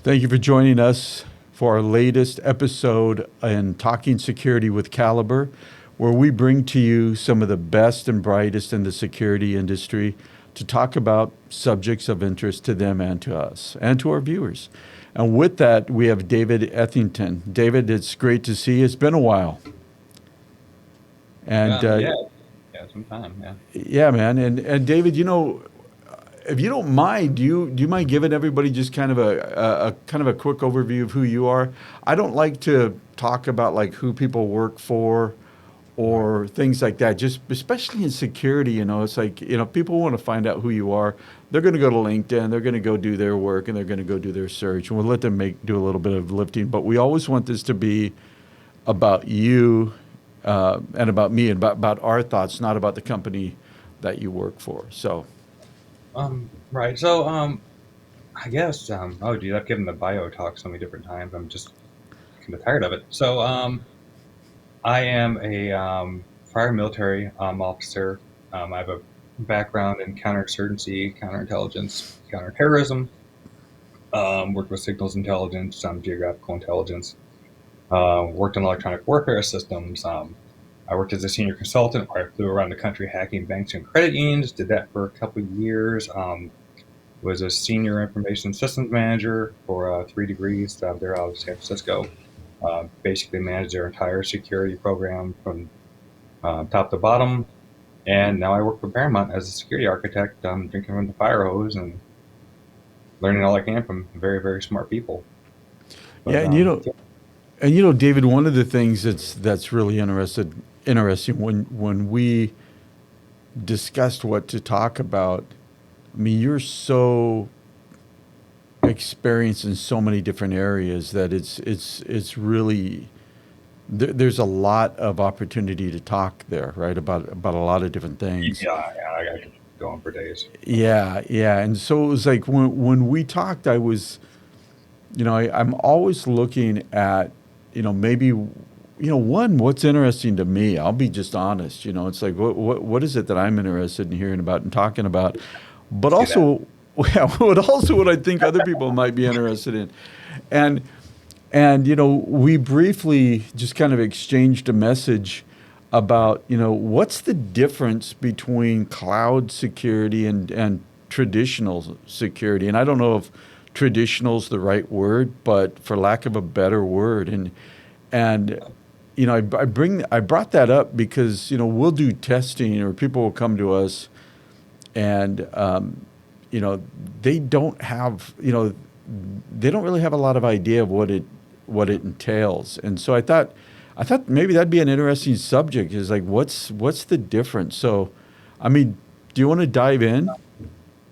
Thank you for joining us for our latest episode in Talking Security with Caliber, where we bring to you some of the best and brightest in the security industry to talk about subjects of interest to them and to us and to our viewers. And with that, we have David Ethington. David, it's great to see you. It's been a while. And Yeah, some time, yeah. yeah, man. And David, if you don't mind, do you mind giving everybody just kind of a kind of a quick overview of who you are? I don't like to talk about like who people work for Right. or things like that. Just especially in security, it's like people want to find out who you are. They're going to go to LinkedIn. They're going to go do their work and they're going to go do their search, and we'll let them do a little bit of lifting. But we always want this to be about you and about me and about our thoughts, not about the company that you work for. So. Right. So, I guess, oh, geez, I've given the bio talk so many different times. I'm just kind of tired of it. So, I am a prior military officer. I have a background in counterinsurgency, counterintelligence, counterterrorism. Worked with signals intelligence, geographical intelligence. Worked in electronic warfare systems. I worked as a senior consultant where I flew around the country hacking banks and credit unions. Did that for a couple of years. Was a senior information systems manager for 3 degrees there out of San Francisco. Basically managed their entire security program from top to bottom. And now I work for Paramount as a security architect. I'm drinking from the fire hose and learning all I can from very, very smart people. Yeah, But David, one of the things that's really interesting when we discussed what to talk about. I mean, you're so experienced in so many different areas that it's really there's a lot of opportunity to talk there, right? About a lot of different things. I could go on for days. Yeah, yeah. And so it was like when we talked, I was, I'm always looking at, maybe, one, what's interesting to me. I'll be just honest. It's like what is it that I'm interested in hearing about and talking about, but See that? also, yeah, what I think other people might be interested in, and we briefly just kind of exchanged a message Right. about, what's the difference between cloud security and traditional security. And I don't know if traditional is the right word, but for lack of a better word. And I brought that up because, we'll do testing or people will come to us and, you know, they don't have, they don't really have a lot of idea of what it entails. And so I thought maybe that'd be an interesting subject is like, what's the difference? So, I mean, do you want to dive in?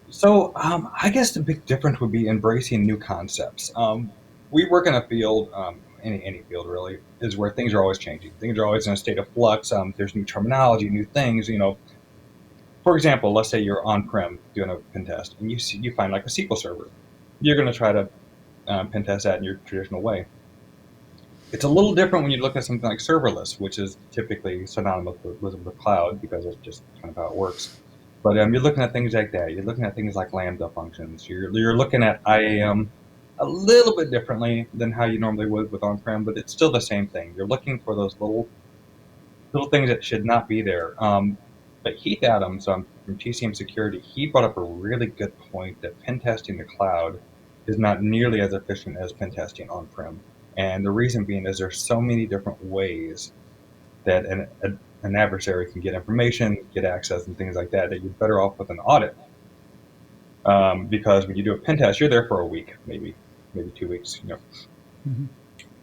So, I guess the big difference would be embracing new concepts. We work in a field, any field really, is where things are always changing. Things are always in a state of flux. There's new terminology, new things. For example, let's say you're on-prem doing a pen test, and you find like a SQL server. You're going to try to pen test that in your traditional way. It's a little different when you look at something like serverless, which is typically synonymous with cloud because it's just kind of how it works. But you're looking at things like that. You're looking at things like Lambda functions. You're looking at IAM a little bit differently than how you normally would with on-prem, but it's still the same thing. You're looking for those little things that should not be there. But Heath Adams from TCM Security, he brought up a really good point that pen testing the cloud is not nearly as efficient as pen testing on-prem. And the reason being is there's so many different ways that an adversary can get information, get access, and things like that, that you're better off with an audit. Because when you do a pen test, you're there for a week, maybe 2 weeks, Mhm.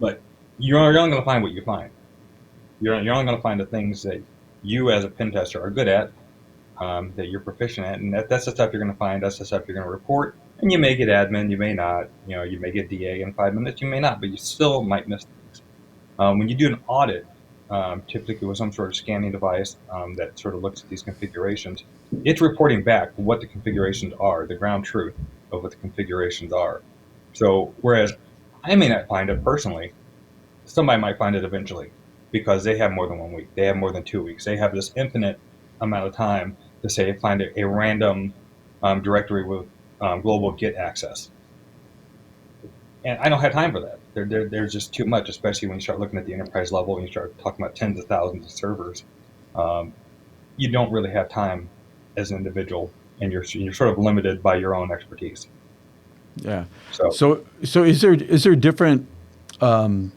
but you're only going to find what you find. You're only going to find the things that you as a pen tester are good at, that you're proficient at, and that's the stuff you're going to find. That's the stuff you're going to report. And you may get admin, you may not. You may get DA in 5 minutes, you may not, but you still might miss things. When you do an audit, typically with some sort of scanning device that sort of looks at these configurations, it's reporting back what the configurations are, the ground truth of what the configurations are. So whereas I may not find it personally, somebody might find it eventually because they have more than 1 week, they have more than 2 weeks, they have this infinite amount of time to say find a random directory with global Git access. And I don't have time for that. There's just too much, especially when you start looking at the enterprise level and you start talking about tens of thousands of servers. Um, you don't really have time as an individual, and you're sort of limited by your own expertise. Yeah. So So is there different, um,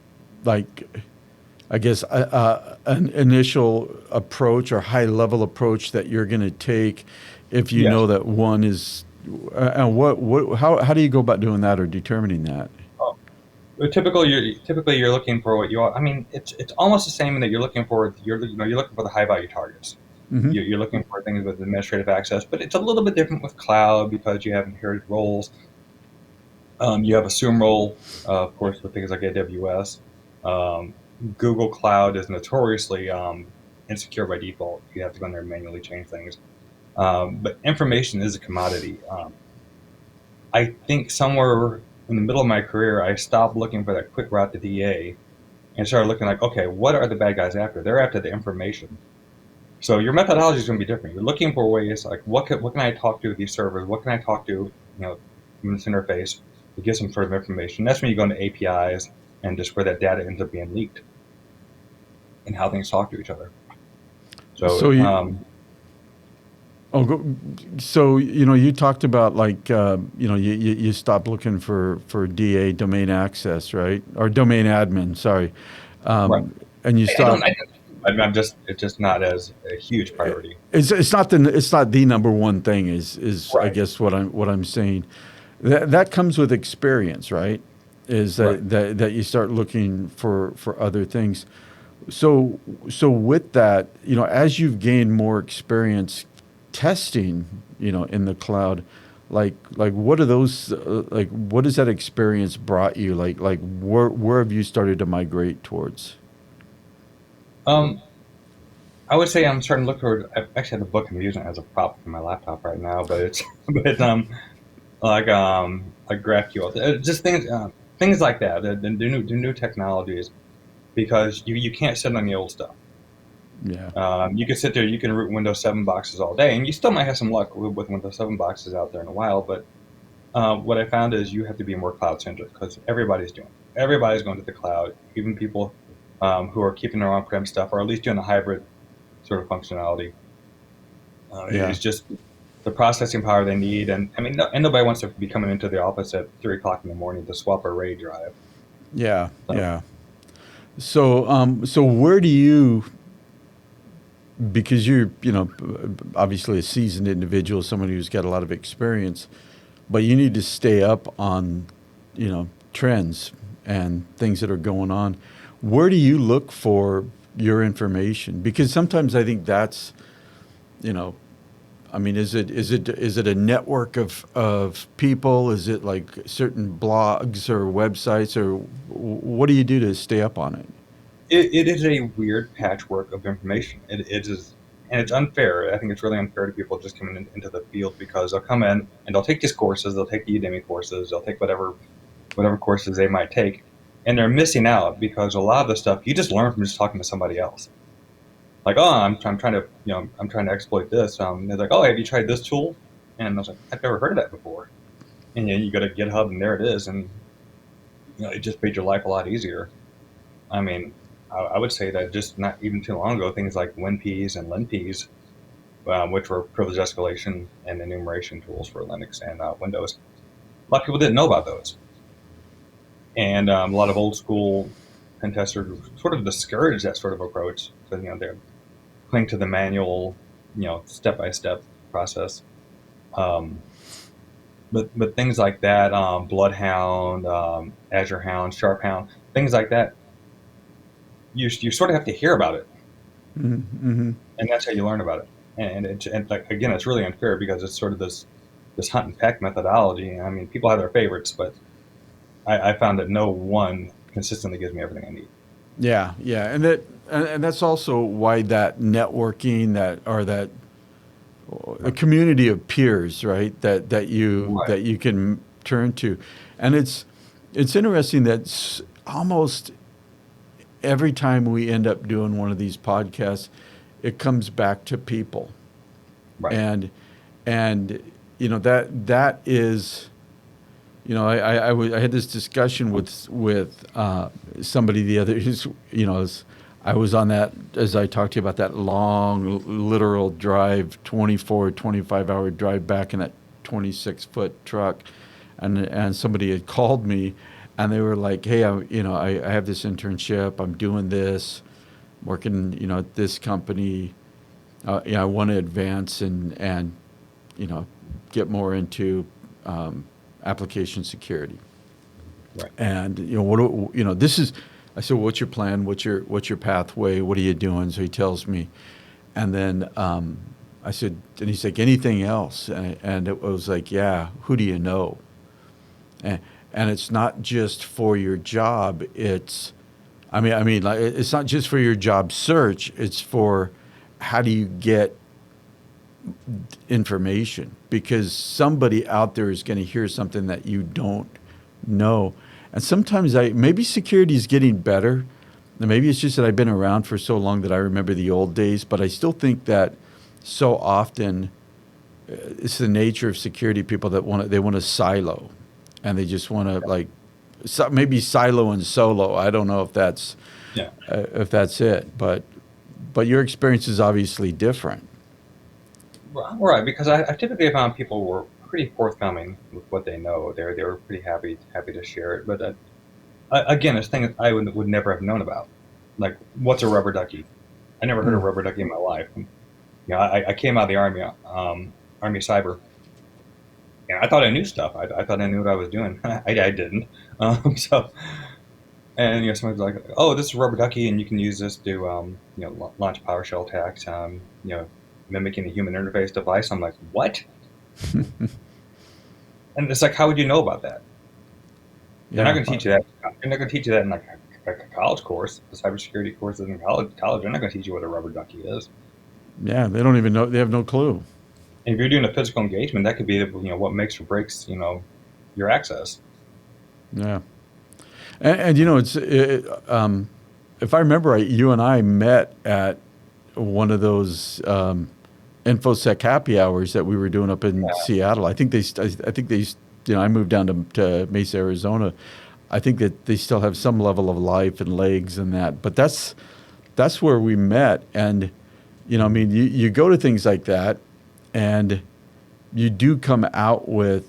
like, I guess, an initial approach or high level approach that you're going to take if you yes, know that one is, and how do you go about doing that or determining that? oh, typically you're looking for what you are. I mean, it's almost the same in that you're looking for you're looking for the high value targets. Hmm. You're looking for things with administrative access, but it's a little bit different with cloud because you have inherited roles. You have assume role, of course, with things like AWS. Um, Google Cloud is notoriously insecure by default. You have to go in there and manually change things. But information is a commodity. I think somewhere in the middle of my career, I stopped looking for that quick route to DA and started looking like, okay, what are the bad guys after? They're after the information. So your methodology is going to be different. You're looking for ways like what can I talk to with these servers? What can I talk to, from this interface to get some sort of information? That's when you go into APIs and just where that data ends up being leaked and how things talk to each other. So So oh, so you talked about like you stopped looking for DA domain access, right? Or domain admin, sorry, right, and you I don't. stopped. I'm just it's just not as a huge priority. It's not the number one thing is I Right, guess what I'm saying. That comes with experience, right? Is right. that you start looking for other things. So so with that, as you've gained more experience testing, in the cloud, like what are those like what has that experience brought you? Like where have you started to migrate towards? Um, I would say I'm starting to look toward. I actually have a book I'm using as a prop for my laptop right now, but it's but like GraphQL, just things like that. The new technologies because you can't sit on the old stuff. Yeah. You can sit there, you can root Windows 7 boxes all day, and you still might have some luck with Windows 7 boxes out there in a while. But what I found is you have to be more cloud centric because everybody's doing it. Everybody's going to the cloud, even people who are keeping their on-prem stuff or at least doing a hybrid sort of functionality. Yeah. It's just the processing power they need, and I mean, and nobody wants to be coming into the office at 3 o'clock in the morning to swap a RAID drive. Yeah. So, Yeah. So where do you, because you're, obviously a seasoned individual, someone who's got a lot of experience, but you need to stay up on, trends and things that are going on. Where do you look for your information? Because sometimes I think that's, you know, I mean, is it a network of people? Is it like certain blogs or websites, or what do you do to stay up on it? it is a weird patchwork of information. It is, and it's unfair. I think it's really unfair to people just coming into the field because they'll come in and they'll take these courses, they'll take the Udemy courses, they'll take whatever courses they might take, and they're missing out because a lot of the stuff you just learn from just talking to somebody else. Like, oh, I'm trying to I'm trying to exploit this. They're like, oh, have you tried this tool? And I was like, I've never heard of that before. And you go to GitHub and there it is, and it just made your life a lot easier. I mean, I would say that just not even too long ago, things like WinPs and LinPs, which were privilege escalation and enumeration tools for Linux and Windows, a lot of people didn't know about those, and a lot of old school pen testers sort of discouraged that sort of approach because they're cling to the manual, step by step process. Um, but things like that, Bloodhound, Azure Hound, Sharp Hound, things like that, you sort of have to hear about it, Mm-hmm. and that's how you learn about it. And like, again, it's really unfair because it's sort of this hunt and peck methodology. I mean, people have their favorites, but I found that no one consistently gives me everything I need. Yeah, yeah, and that's also why that networking, that or that a Right. community of peers, right? Right. That you can turn to, and it's interesting that almost every time we end up doing one of these podcasts, it comes back to people, Right. and and that is, I had this discussion with somebody the other. I was on that, as I talked to you about that long literal drive, 24, 25-hour drive back in that 26-foot truck, and somebody had called me, and they were like, "Hey, I have this internship. I'm doing this, working, at this company. I want to advance and you know, get more into application security." Right. And this is. I said, "What's your plan? What's your pathway? What are you doing?" So he tells me, and then I said, and he's like, "Anything else?" And it was like, "Yeah, who do you know?" And it's not just for your job. Like, it's not just for your job search. It's for how do you get information, because somebody out there is going to hear something that you don't know. And sometimes maybe security is getting better. And maybe it's just that I've been around for so long that I remember the old days, but I still think that so often it's the nature of security people that they want to silo, and they just want to like maybe silo and solo. I don't know Yeah. if that's it, but your experience is obviously different. Right, because I typically found people were pretty forthcoming with what they know. They were pretty happy to share it. But again, it's things I would never have known about. Like, what's a rubber ducky? I never heard of Mm. rubber ducky in my life. I came out of the army, Army Cyber, and I thought I knew stuff. I thought I knew what I was doing. I didn't. So, and someone's like, "Oh, this is a rubber ducky, and you can use this to launch PowerShell attacks. Mimicking a human interface device." I'm like, "What?" And it's like, how would you know about that? They're not Yeah. going to teach you that. They're not going to teach you that in like a college course, the cybersecurity courses in college. They're not going to teach you what a rubber ducky is. Yeah, they don't even know. They have no clue. And if you're doing a physical engagement, that could be what makes or breaks your access. Yeah. And if I remember right, you and I met at one of those infosec happy hours that we were doing up in Seattle. I moved down to Mesa, Arizona. I think that they still have some level of life and legs and that, but that's where we met. And you go to things like that, and you do come out with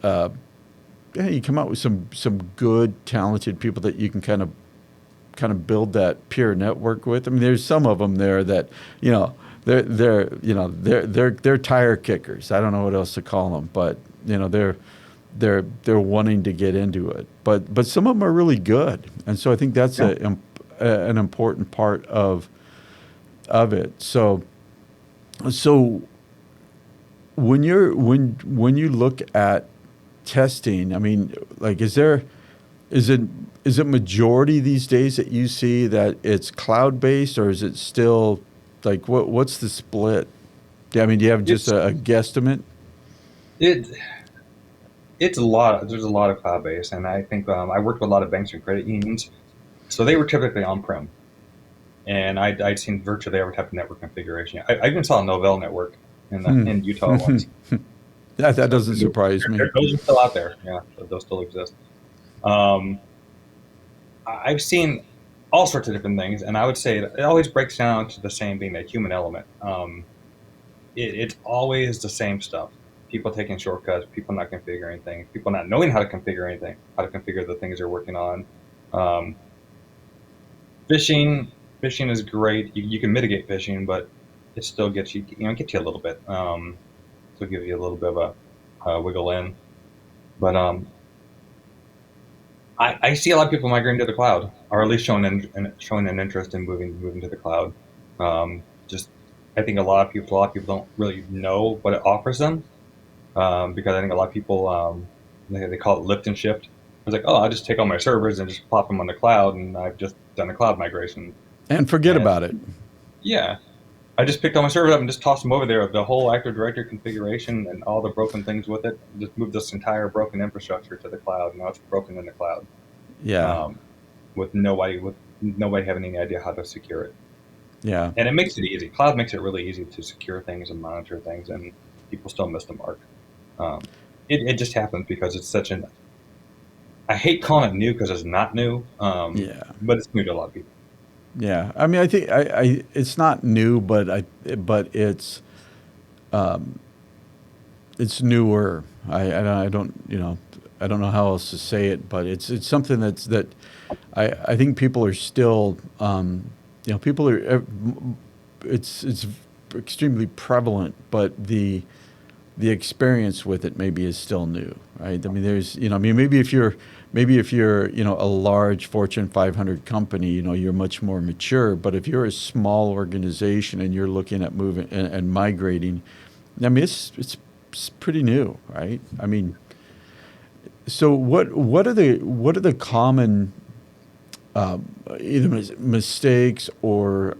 you come out with some good, talented people that you can kind of build that peer network with. I mean, there's some of them there that they're tire kickers. I don't know what else to call them, but they're wanting to get into it. But some of them are really good, and so I think that's Yeah. an important part of it. So when you look at testing, I mean, like, is it majority these days that you see that it's cloud based, or is it still like what's the split? I mean, do you have just It's a guesstimate? it it's a lot. There's a lot of cloud based, and I think I worked with a lot of banks and credit unions, so they were typically on prem, and I'd seen virtually every type of network configuration. I even saw a Novell network Hmm. in Utah once. That So doesn't surprise me. those are still out there. Yeah, those still exist. Um, I've seen all sorts of different things, and I would say it always breaks down to the same thing, that human element. It's always the same stuff. People taking shortcuts, people not configuring things, people not knowing how to configure anything, how to configure the things they're working on. Um, phishing, phishing is great. You can mitigate phishing, but it still gets you, gets you a little bit. So give you a little bit of a wiggle in. But I see a lot of people migrating to the cloud, or at least showing an interest in moving to the cloud. Just I think a lot of people don't really know what it offers them, because I think a lot of people they call it lift and shift. It's like, oh, I'll just take all my servers and just plop them on the cloud, and I've just done a cloud migration. And forget And about it. yeah, I just picked all my servers up and just tossed them over there. The whole Active Directory configuration and all the broken things with it. Just moved this entire broken infrastructure to the cloud. Now it's broken in the cloud, Yeah. um, with nobody having any idea how to secure it. Yeah. And it makes it easy. Cloud makes it really easy to secure things and monitor things, and people still miss the mark. Um, it just happens because it's such an, I hate calling it new because it's not new, Yeah. but it's new to a lot of people. Yeah. I mean, I think it's not new, but but it's newer. I don't, I don't know how else to say it, but it's something that I think people are still, people are, it's extremely prevalent, but the experience with it maybe is still new, right? I mean, there's, I mean, maybe if you're, a large Fortune 500 company, you're much more mature. But if you're a small organization and you're looking at moving and migrating, I mean, it's pretty new, right? I mean, so what are the common either mistakes or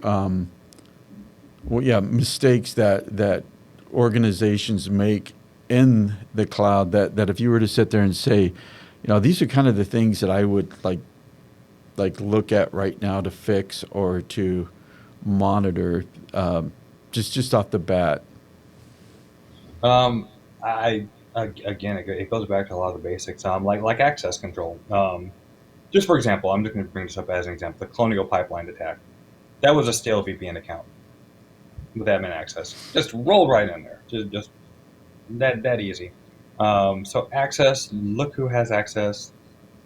well, yeah, mistakes that organizations make in the cloud that if you were to sit there and say, these are kind of the things that I would like look at right now to fix or to monitor, just off the bat. Um, again, it goes back to a lot of the basics, like access control. Just for example, I'm just going to bring this up as an example. The Colonial Pipeline attack. That was a stale VPN account with admin access. Just roll right in there. Just that easy. So access. Look who has access.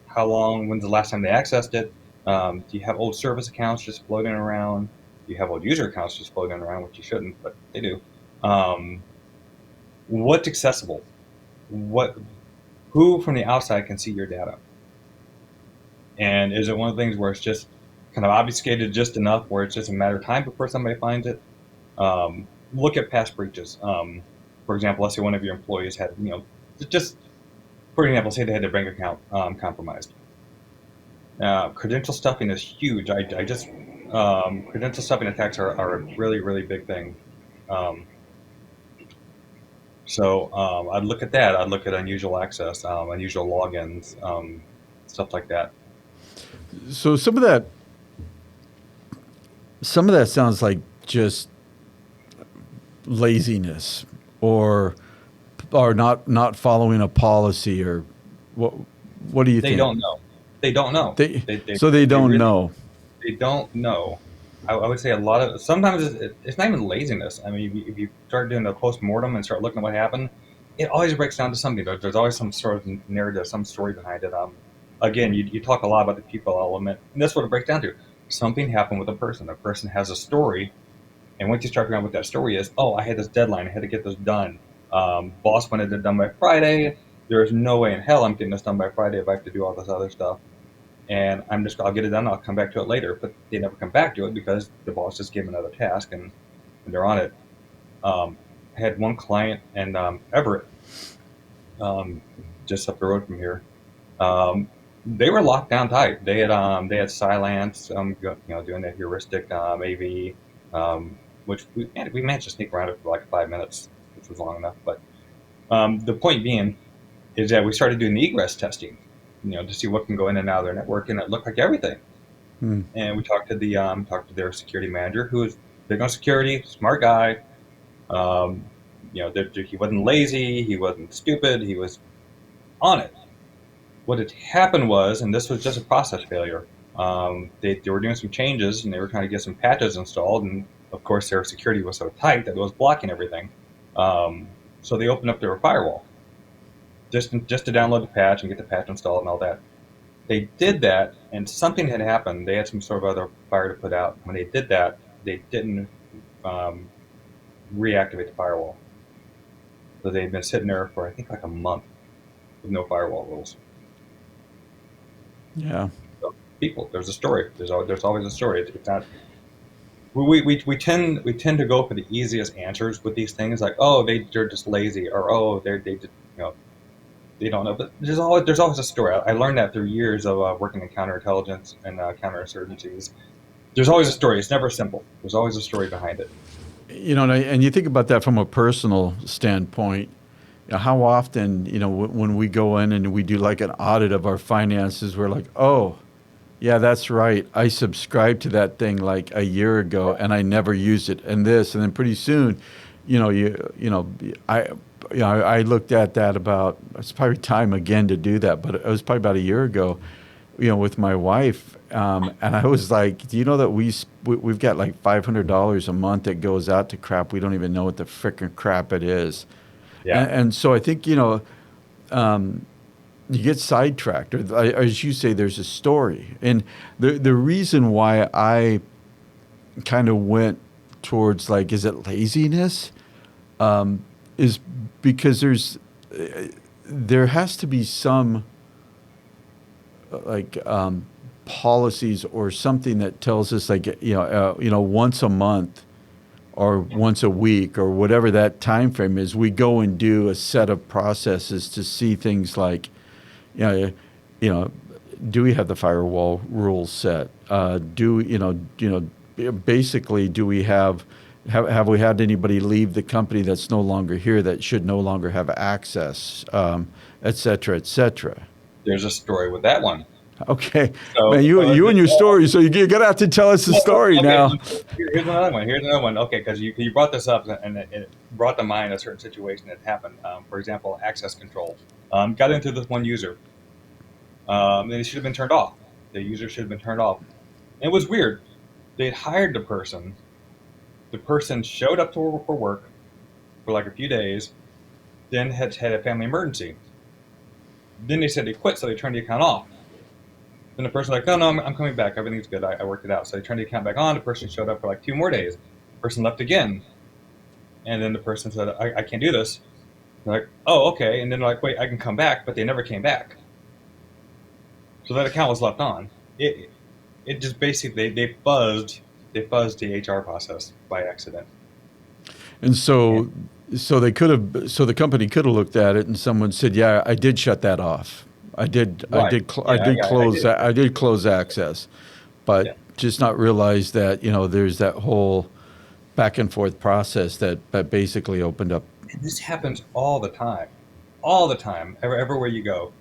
How long? When's the last time they accessed it? Do you have old service accounts just floating around? Do you have old user accounts just floating around, which you shouldn't, but they do. Um, what's accessible? What? Who from the outside can see your data? And is it one of the things where it's just kind of obfuscated just enough where it's just a matter of time before somebody finds it? Look at past breaches. For example, let's say one of your employees had, just for example, say they had their bank account compromised. Credential stuffing is huge. I just credential stuffing attacks are a really really big thing. Um, I'd look at that. I'd look at unusual access, unusual logins, stuff like that. So some of that sounds like just laziness or not following a policy or what what do you They think? don't know. They don't know. They They they, so they they don't really know. they don't know. I would say a lot of sometimes it's not even laziness. I mean, if you start doing a post mortem and start looking at what happened, it always breaks down to something. There's always some sort of narrative, some story behind it. Again, you talk a lot about the people element, and that's what it breaks down to. Something happened with a person. A person has a story, and once you start figuring out what that story is, oh, I had this deadline. I had to get this done. Boss wanted it done by Friday. There's no way in hell I'm getting this done by Friday if I have to do all this other stuff, and I'll get it done. I'll come back to it later. But they never come back to it because the boss just gave them another task and they're on it. I had one client in Everett, um, just up the road from here. Um, they were locked down tight. They had silence, doing that heuristic AV, which we managed to sneak around it for like 5 minutes, which was long enough. But the point being is that we started doing the egress testing, to see what can go in and out of their network, and it looked like everything. Hmm. And we talked to their security manager, who was big on security, smart guy. Um, he wasn't lazy, he wasn't stupid, he was on it. What had happened was, and this was just a process failure. They were doing some changes and they were trying to get some patches installed, and of course their security was so tight that it was blocking everything. So they opened up their firewall just to download the patch and get the patch installed and all that. They did that, and something had happened. They had some sort of other fire to put out. When they did that, they didn't um, reactivate the firewall. So they'd been sitting there for I think like a month with no firewall rules. Yeah. So people, there's a story. There's always a story. It's not. We tend to go for the easiest answers with these things, like oh they're just lazy, or oh they just they don't know. But there's always a story. I learned that through years of working in counterintelligence and counterinsurgencies. There's always a story. It's never simple. There's always a story behind it. And you think about that from a personal standpoint. How often, when we go in and we do like an audit of our finances, we're like, oh, yeah, that's right. I subscribed to that thing like a year ago and I never used it and this. And then pretty soon, you know, you, you know, I, I looked at that about, it's probably time again to do that, but it was probably about a year ago, with my wife. And I was like, do you know that we've got like $500 a month that goes out to crap? We don't even know what the frickin' crap it is. Yeah. And so I think, you get sidetracked, or as you say, there's a story. And the reason why I kind of went towards like, is it laziness? Is because there has to be some like policies or something that tells us like once a month or once a week or whatever that time frame is, we go and do a set of processes to see things like, you know, you know, do we have the firewall rules set? Basically, do we have we had anybody leave the company that's no longer here that should no longer have access, et cetera, et cetera. There's a story with that one. Okay, man, So, you and your story. So you're gonna have to tell us the story okay, now. here's another one. Here's another one. Okay, because you brought this up and it brought to mind a certain situation that happened. For example, access control. Got into this one user. And it should have been turned off. The user should have been turned off. And it was weird. They'd hired the person. The person showed up for work for like a few days, then had a family emergency. Then they said they quit, so they turned the account off. Then the person was like, no, I'm coming back. Everything's good. I worked it out. So they turned the account back on. The person showed up for like 2 more days. The person left again. And then the person said, I can't do this. They're like, oh, okay. And then they're like, wait, I can come back. But they never came back. So that account was left on. It just basically, they fuzzed the HR process by accident. And so the company could have looked at it and someone said, yeah, I did shut that off. Right. Yeah, I did close access, but Yeah. just not realize that there's that whole back and forth process that basically opened up. And this happens all the time, everywhere you go.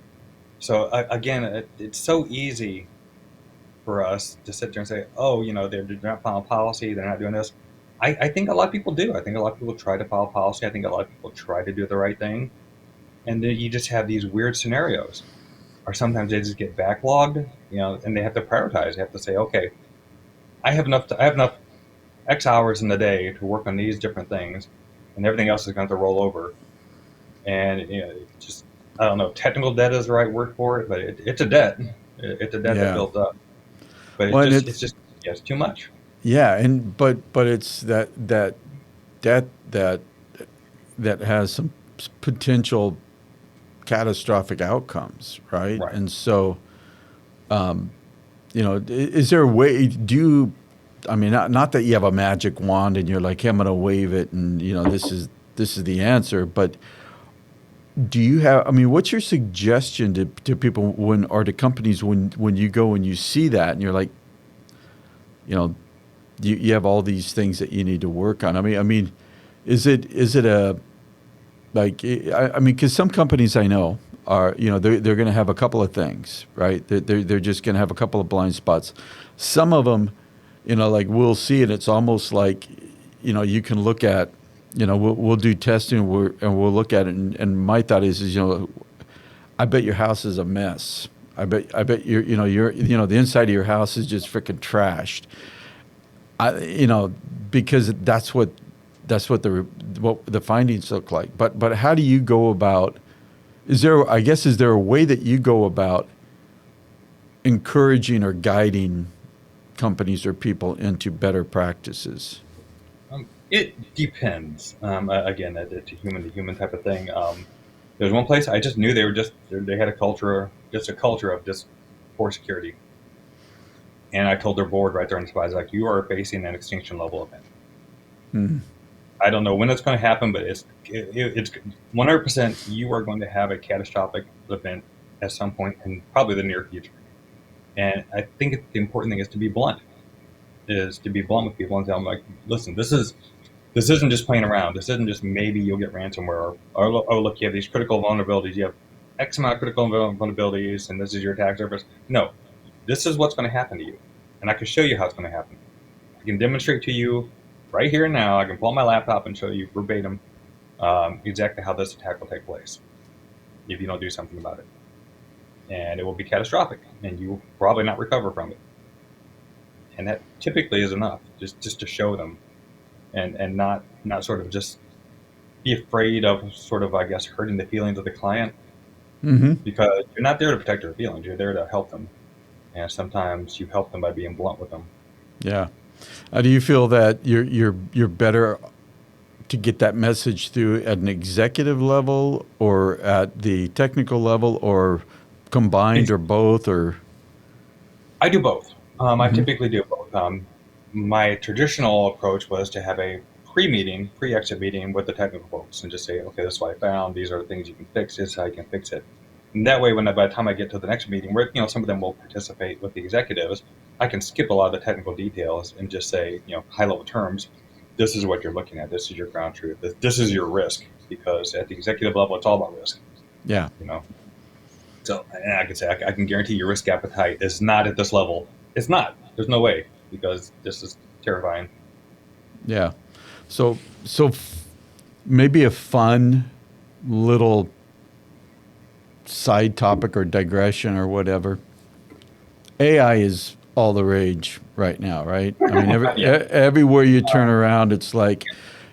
So again, it's so easy for us to sit there and say, oh, they're not following policy, they're not doing this. I think a lot of people do. I think a lot of people try to follow policy. I think a lot of people try to do the right thing. And then you just have these weird scenarios. Or sometimes they just get backlogged, and they have to prioritize. They have to say, okay, I have enough X hours in the day to work on these different things, and everything else is going to roll over. And just I don't know, technical debt is the right word for it, but it's a debt. It's a debt that Yeah. built up. But Well, and it's just yeah, it's too much. yeah, and but it's that that has some potential catastrophic outcomes, right? Right. And so, is there a way? I mean, not that you have a magic wand and you're like, hey, I'm going to wave it, and this is the answer. But do you have? I mean, what's your suggestion to people to companies when you go and you see that and you're like, you know, you have all these things that you need to work on. I mean, is it a like? I mean, because some companies I know are, they're going to have a couple of things, right? They're just going to have a couple of blind spots. Some of them, like we'll see it. It's almost like, you can look at, we'll do testing and we'll look at it. And my thought is, I bet your house is a mess. I bet the inside of your house is just freaking trashed. Because that's what the findings look like. But how do you go about? Is there a way that you go about encouraging or guiding companies or people into better practices? It depends. Again, it's a human to human type of thing. There's one place I just knew they had a culture of just poor security. And I told their board right there on the spot, I was like, you are facing an extinction level event. Hmm. I don't know when it's going to happen, but it's 100% you are going to have a catastrophic event at some point in probably the near future. And I think the important thing is to be blunt. Is to be blunt with people and tell them, like, listen, this isn't just playing around. This isn't just maybe you'll get ransomware. Or oh, look, you have these critical vulnerabilities. You have X amount of critical vulnerabilities, and this is your attack surface. No, this is what's going to happen to you. And I can show you how it's going to happen. I can demonstrate to you right here and now. I can pull up my laptop and show you verbatim exactly how this attack will take place if you don't do something about it. And it will be catastrophic, and you will probably not recover from it. And that typically is enough, just to show them, and not sort of just be afraid of sort of, I guess, hurting the feelings of the client, Mm-hmm. because you're not there to protect their feelings. You're there to help them, and sometimes you help them by being blunt with them. Yeah. Do you feel that you're better to get that message through at an executive level or at the technical level or combined It's, or both or? I do both. I Hmm. typically do both. My traditional approach was to have a pre-meeting, pre-exit meeting with the technical folks, and just say, okay, this is what I found. These are the things you can fix. This is how you can fix it. And that way, by the time I get to the next meeting, where some of them will participate with the executives, I can skip a lot of the technical details and just say, high-level terms. This is what you're looking at. This is your ground truth. This is your risk, because at the executive level, it's all about risk. Yeah. You know, so, and I can say, I can guarantee your risk appetite is not at this level. It's not. There's no way, because this is terrifying. Yeah. So maybe a fun little side topic or digression or whatever. AI is all the rage right now, right? I mean, Yeah, everywhere you turn around, it's like,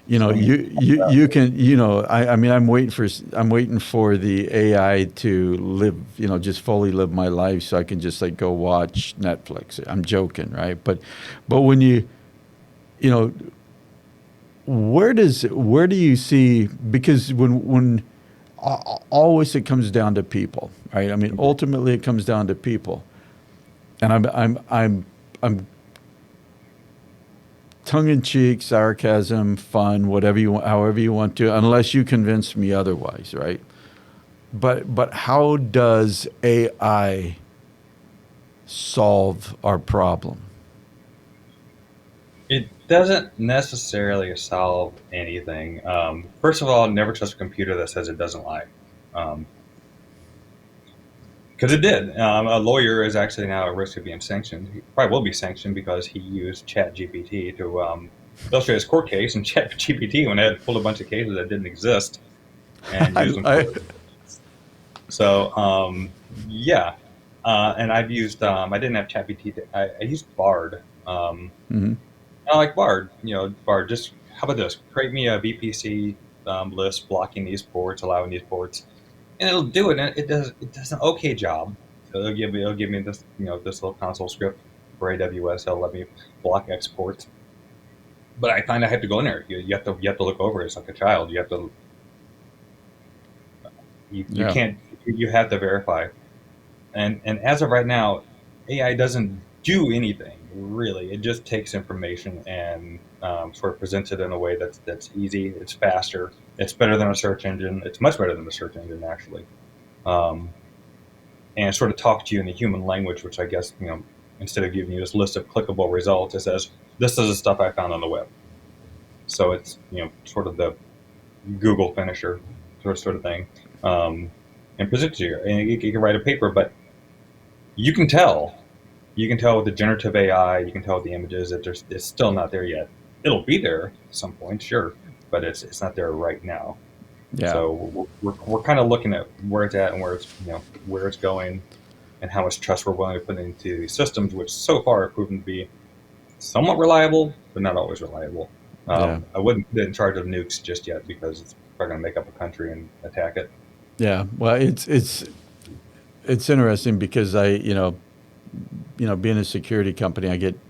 swinging. you can, I mean, I'm waiting for the AI to live, just fully live my life so I can just like go watch Netflix. I'm joking, right? But when you know, where do you see, because when always it comes down to people, right? I mean, ultimately it comes down to people. And I'm tongue in cheek, sarcasm, fun, whatever you want, however you want to, unless you convince me otherwise, right? But how does AI solve our problem? It doesn't necessarily solve anything. First of all, never trust a computer that says it doesn't lie. Um, Because it did. A lawyer is actually now at risk of being sanctioned. He probably will be sanctioned because he used ChatGPT to illustrate his court case, and ChatGPT when it had pulled a bunch of cases that didn't exist and I, used them I, for. So yeah, and I've used. I didn't have ChatGPT. I used Bard. mhm. I like Bard. Bard. Just how about this? Create me a VPC list blocking these ports, allowing these ports, and it'll do it. And it does an okay job. So it'll give me this this little console script for AWS. It'll let me block exports. But I find I have to go in there. You have to look over it. It's like a child. You Yeah, can't you have to verify. And as of right now, AI doesn't do anything really. It just takes information and sort of presents it in a way that's easy. It's faster. It's better than a search engine. It's much better than a search engine actually. Um, and sort of talk to you in the human language, which I guess instead of giving you this list of clickable results, it says this is the stuff I found on the web. So it's sort of the Google finisher sort of thing, and presents to you. And you can write a paper, but you can tell. You can tell with the generative AI, you can tell with the images that it's still not there yet. It'll be there at some point, sure, but it's not there right now. yeah, So we're kind of looking at where it's at and where it's going, and how much trust we're willing to put into these systems, which so far have proven to be somewhat reliable, but not always reliable. yeah, I wouldn't put it in charge of nukes just yet because it's probably going to make up a country and attack it. yeah. Well, it's interesting because being a security company,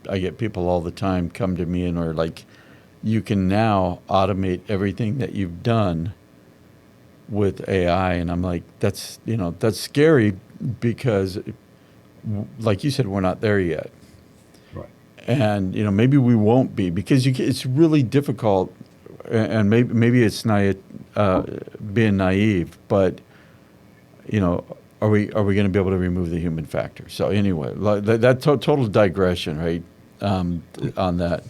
I get people all the time come to me and are like, you can now automate everything that you've done with AI, and I'm like, that's scary because, like you said, we're not there yet, Right. and maybe we won't be because it's really difficult, and maybe it's being naive, but you know, are we going to be able to remove the human factor? So anyway, total digression, right? On that,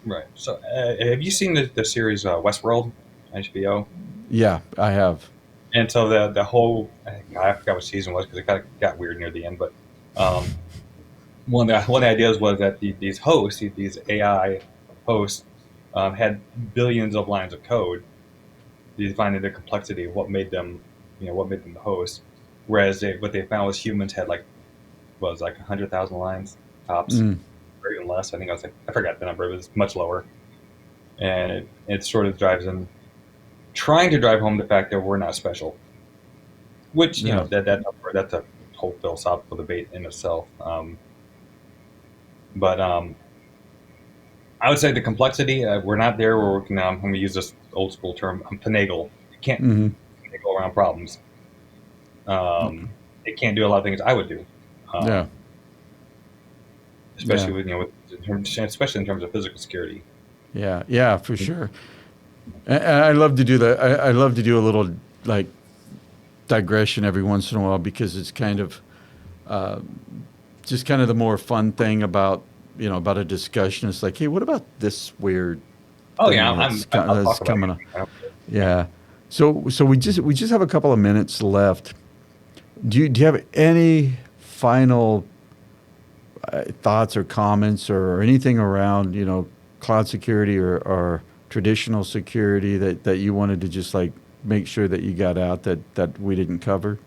Right. So, have you seen the series Westworld, HBO? yeah, I have. And so the whole I forgot what season it was because it got weird near the end. But um, one of the ideas was that these hosts, these AI hosts, had billions of lines of code, defining the complexity of what made them, what made them the host. Whereas what they found was humans had like was like 100,000 lines tops, Mm, or even less. I think I was like I forgot the number. It was much lower, and it sort of drives them trying to drive home the fact that we're not special, which yeah. that's a whole philosophical debate in itself. But I would say the complexity, we're not there where we can, I'm going to use this old school term, finagle. It can't Hmm. finagle around problems. It can't do a lot of things I would do, Yeah. um, Yeah. especially with, especially in terms of physical security. Yeah. Yeah. For sure. And I love to do that. I love to do a little like digression every once in a while because it's kind of just kind of the more fun thing about about a discussion. It's like, hey, what about this weird Oh yeah, thing I'll that's talk about coming up? anything. I don't care. Yeah. So we just have a couple of minutes left. Do you have any final thoughts or comments or anything around cloud security or traditional security that you wanted to just like make sure that you got out that we didn't cover?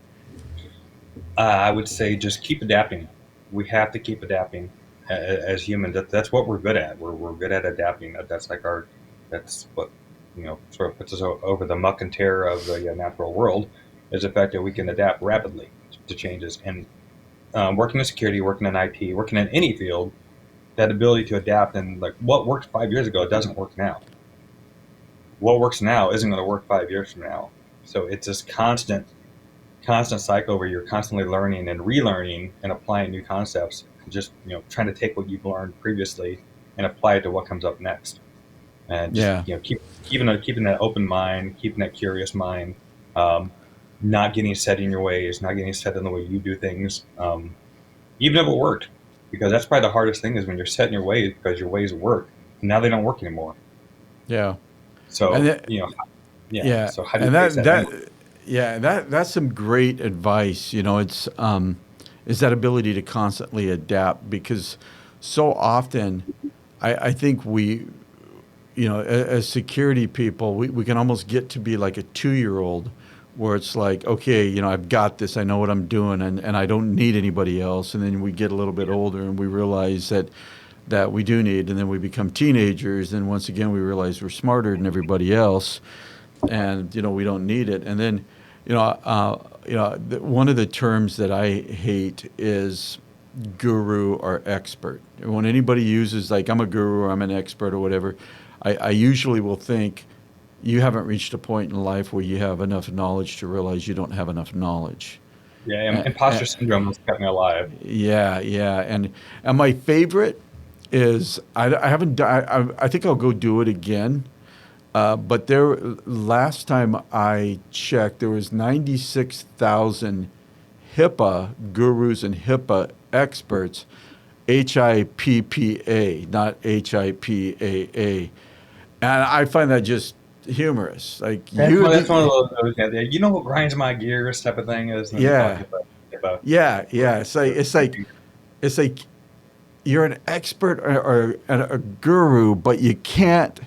I would say just keep adapting. We have to keep adapting as humans. That's what we're good at. We're good at adapting. That's like that's what sort of puts us over the muck and tear of the natural world, is the fact that we can adapt rapidly to changes. And working in security, working in IT, working in any field, that ability to adapt and like what worked 5 years ago doesn't work now. What works now isn't going to work 5 years from now. So it's this constant cycle where you're constantly learning and relearning and applying new concepts, and just trying to take what you've learned previously and apply it to what comes up next, and just Yeah. keeping that open mind, keeping that curious mind, um, not getting set in your ways, not getting set in the way you do things, even if it worked, because that's probably the hardest thing is when you're set in your ways because your ways work and now they don't work anymore. Yeah. And So that, yeah, yeah, so how do you and face that that that memory? yeah, that's some great advice. It's is that ability to constantly adapt because so often I think we as security people, we can almost get to be like a 2 year old where it's like, okay, I've got this, I know what I'm doing, and I don't need anybody else. And then we get a little bit older and we realize that we do need, and then we become teenagers, and once again we realize we're smarter than everybody else, and we don't need it. And then, one of the terms that I hate is guru or expert. When anybody uses like I'm a guru or I'm an expert or whatever, I usually will think you haven't reached a point in life where you have enough knowledge to realize you don't have enough knowledge. Yeah, Uh, imposter syndrome has kept me alive. yeah, yeah, and my favorite is I haven't I think I'll go do it again. But there, last time I checked, there was 96,000 HIPAA gurus and HIPAA experts, HIPPA, not HIPAA, and I find that just humorous. Like you're That's one the, of those, yeah, what grinds my gears type of thing is, and they call it yeah, HIPAA. yeah, yeah. It's like you're an expert or a guru, but you can't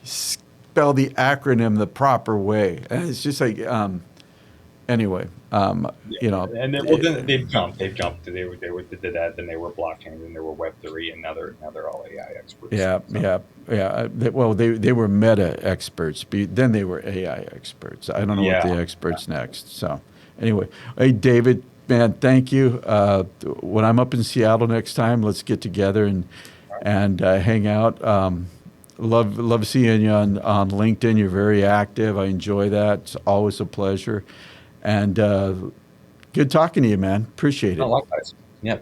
spell the acronym the proper way. And it's just like, anyway, Yeah, you know, and then, well, it, then they've jumped. They did that. Then they were blockchain. Then they were Web3, and now they're all AI experts. yeah, So yeah, yeah. Well, they were meta experts. Then they were AI experts. I don't know what yeah, the experts next. So anyway, hey, David, man, thank you. When I'm up in Seattle next time, let's get together and hang out. Love seeing you on LinkedIn. You're very active. I enjoy that. It's always a pleasure. And good talking to you, man. Appreciate no, it. likewise. Yeah.